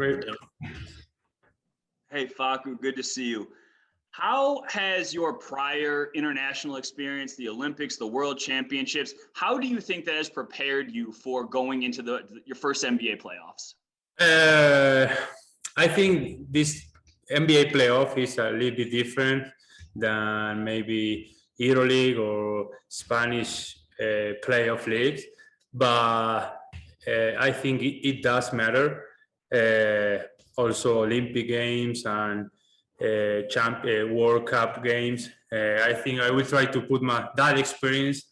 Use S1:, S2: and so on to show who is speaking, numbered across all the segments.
S1: Great.
S2: Hey, Facu, good to see you. How has your prior international experience, the Olympics, the World Championships, how do you think that has prepared you for going into your first NBA playoffs?
S1: I think this NBA playoff is a little bit different than maybe EuroLeague or Spanish playoff leagues, but I think it does matter. Also, Olympic Games and World Cup games. I think I will try to put that experience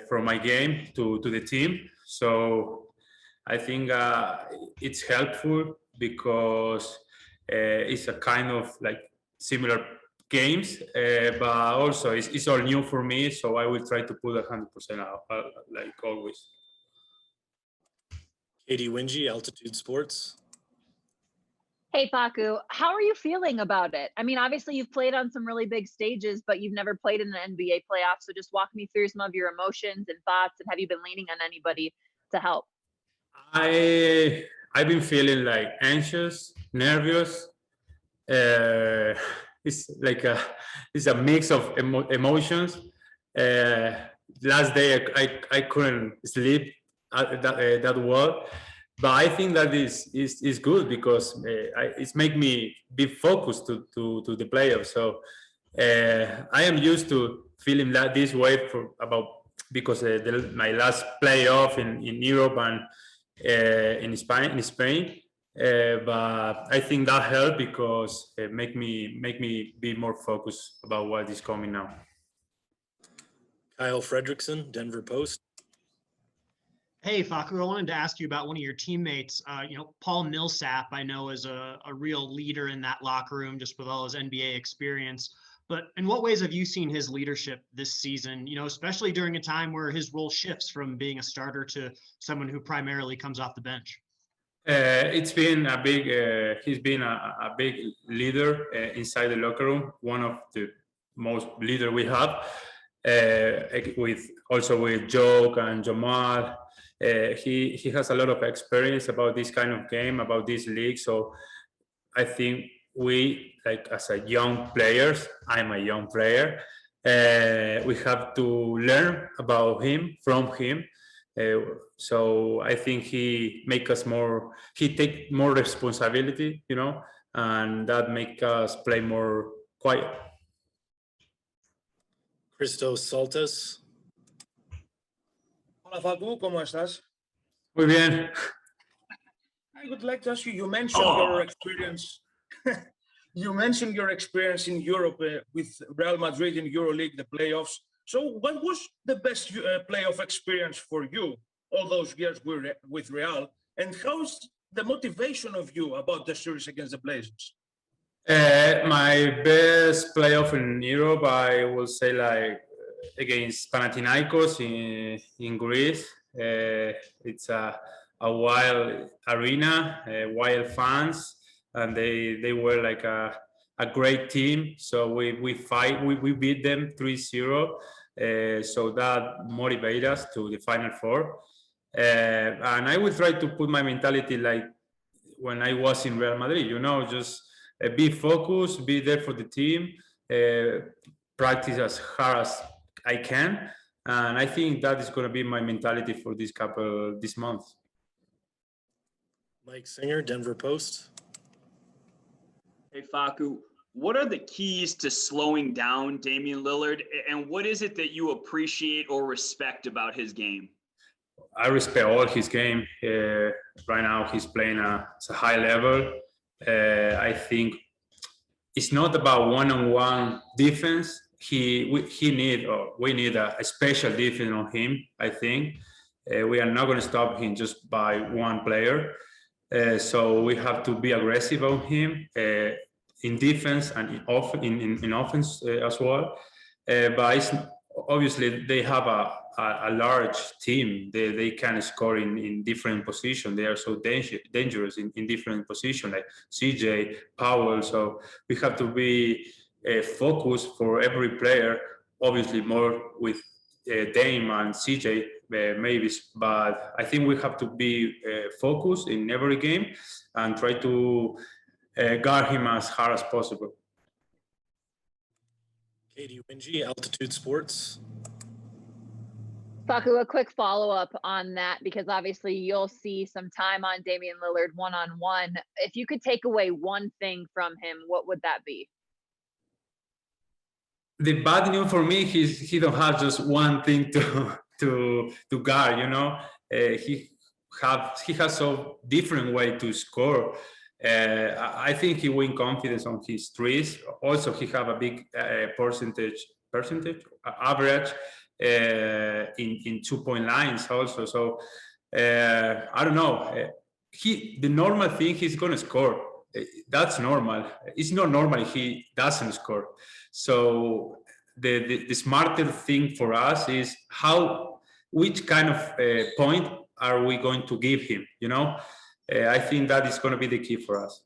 S1: from my game to the team. So I think it's helpful because it's a kind of like similar games, but also it's all new for me. So I will try to put 100% out, like always.
S3: Katie Wingy, Altitude Sports.
S4: Hey, Facu, how are you feeling about it? I mean, obviously you've played on some really big stages, but you've never played in an NBA playoff. So just walk me through some of your emotions and thoughts, and have you been leaning on anybody to help?
S1: I've been feeling like anxious, nervous. It's like it's a mix of emotions. Last day I couldn't sleep that well, but I think that is good because it's make me be focused to the playoffs. So I am used to feeling that this way because my last playoff in Europe and in Spain. But I think that helped because it make me be more focused about what is coming now.
S3: Kyle Fredrickson, Denver Post.
S5: Hey, Facu, I wanted to ask you about one of your teammates. Paul Millsap, I know, is a real leader in that locker room just with all his NBA experience. But in what ways have you seen his leadership this season, especially during a time where his role shifts from being a starter to someone who primarily comes off the bench?
S1: It's been a big, he's been a big leader inside the locker room, one of the most leader we have, with Joke and Jamal. He has a lot of experience about this kind of game, about this league. So I think we, like as a young players, I'm a young player, we have to learn about him, from him. So I think he take more responsibility, and that make us play more quiet.
S3: Christos Saltas.
S6: Hola Facu, ¿cómo estás?
S1: Muy bien.
S6: I would like to ask you, you mentioned your experience. You mentioned your experience in Europe with Real Madrid in EuroLeague, the playoffs. So what was the best playoff experience for you all those years with Real? And how's the motivation of you about the series against the Blazers?
S1: My best playoff in Europe, I will say, like against Panathinaikos in Greece. It's a wild arena, wild fans, and they were like a great team. So we beat them 3-0. So that motivated us to the Final Four. And I will try to put my mentality like when I was in Real Madrid, just be focused, be there for the team, practice as hard as I can. And I think that is going to be my mentality for this month.
S3: Mike Singer, Denver Post.
S2: Hey, Facu, what are the keys to slowing down Damian Lillard, and what is it that you appreciate or respect about his game?
S1: I respect all his game. Right now, he's playing at a high level. I think it's not about one-on-one defense. We need a special defense on him. I think we are not going to stop him just by one player. So we have to be aggressive on him in defense and in offense as well. But obviously they have a large team. They can score in different positions. They are so dangerous in different positions, like CJ, Powell. So we have to be focused for every player. Obviously more with Dame and CJ maybe, but I think we have to be focused in every game and try to guard him as hard as possible.
S3: Katie Wingy, Altitude Sports.
S4: Facu, a quick follow-up on that, because obviously you'll see some time on Damian Lillard one-on-one. If you could take away one thing from him, what would that be?
S1: The bad news for me is he don't have just one thing to guard. You know, he has so different way to score. I think he win confidence on his threes. Also, he have a big percentage average in 2-point lines also. So I don't know. The normal thing he's gonna score. That's normal. It's not normal he doesn't score. So the smarter thing for us is which kind of point are we going to give him? You know, I think that is going to be the key for us.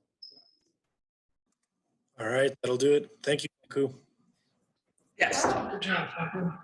S3: All right, that'll do it. Thank you, Facu.
S1: Yes.
S6: Good job, Facu.